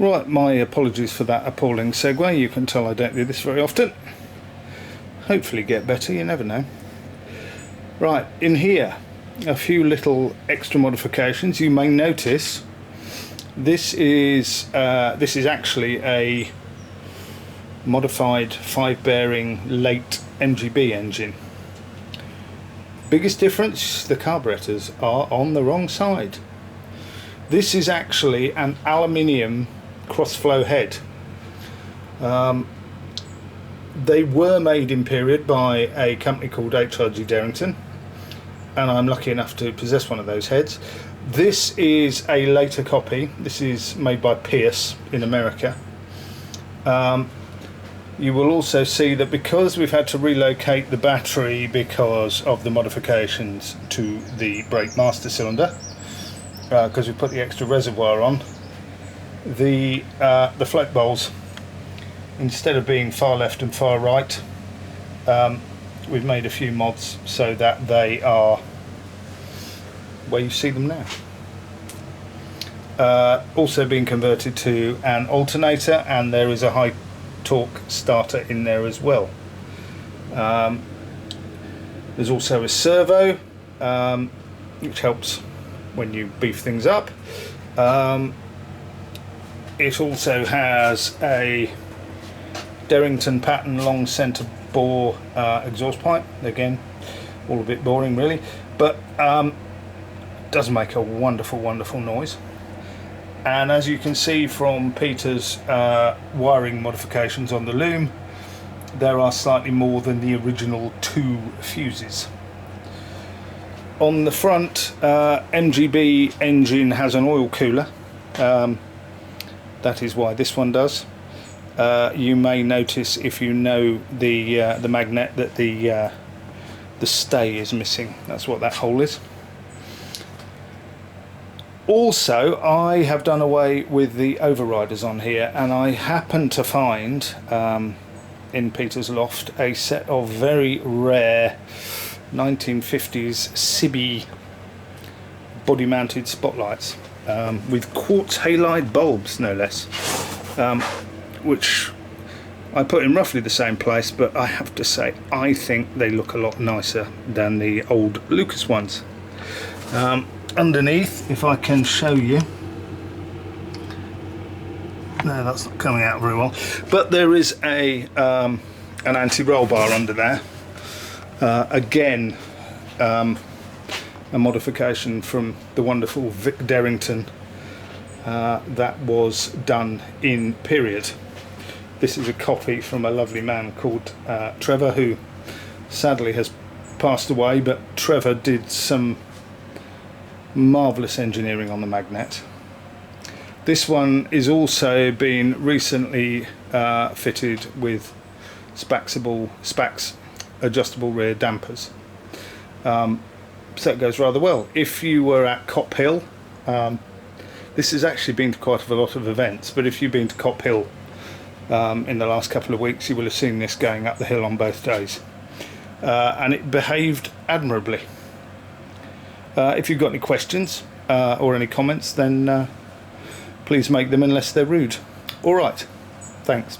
Right, my apologies for that appalling segue. You can tell I don't do this very often. Hopefully get better, you never know. Right, in here, a few little extra modifications. You may notice this is actually a modified 5-bearing late MGB engine. Biggest difference, the carburetors are on the wrong side. This is actually an aluminium cross-flow head. They were made in period by a company called HRG Darrington, and I'm lucky enough to possess one of those heads. This is a later copy. This is made by Pierce in America. You will also see that because we've had to relocate the battery because of the modifications to the brake master cylinder, because we put the extra reservoir on, the float bowls, instead of being far left and far right, we've made a few mods so that they are where you see them now. Also being converted to an alternator, and there is a high torque starter in there as well. There's also a servo, which helps when you beef things up. It also has a Darrington pattern long centre bore exhaust pipe. Again, all a bit boring really, but does make a wonderful noise. And as you can see from Peter's wiring modifications on the loom, there are slightly more than the original 2 fuses. On the front, MGB engine has an oil cooler. That is why this one does. You may notice, if you know the Magnette, that the stay is missing. That's what that hole is. Also, I have done away with the overriders on here, and I happen to find in Peter's loft a set of very rare 1950s Sibby body mounted spotlights with quartz halide bulbs, no less, which I put in roughly the same place, but I have to say I think they look a lot nicer than the old Lucas ones. Underneath, if I can show you, no, that's not coming out very well, but there is an anti-roll bar under there. Again, a modification from the wonderful Vic Darrington that was done in period. This is a copy from a lovely man called Trevor, who sadly has passed away, but Trevor did some marvellous engineering on the Magnette. This one is also been recently fitted with Spax adjustable rear dampers, so it goes rather well. If you were at Cop Hill, this has actually been to quite a lot of events, but if you've been to Cop Hill in the last couple of weeks, you will have seen this going up the hill on both days, and it behaved admirably. If you've got any questions or any comments, then please make them, unless they're rude. Alright, thanks.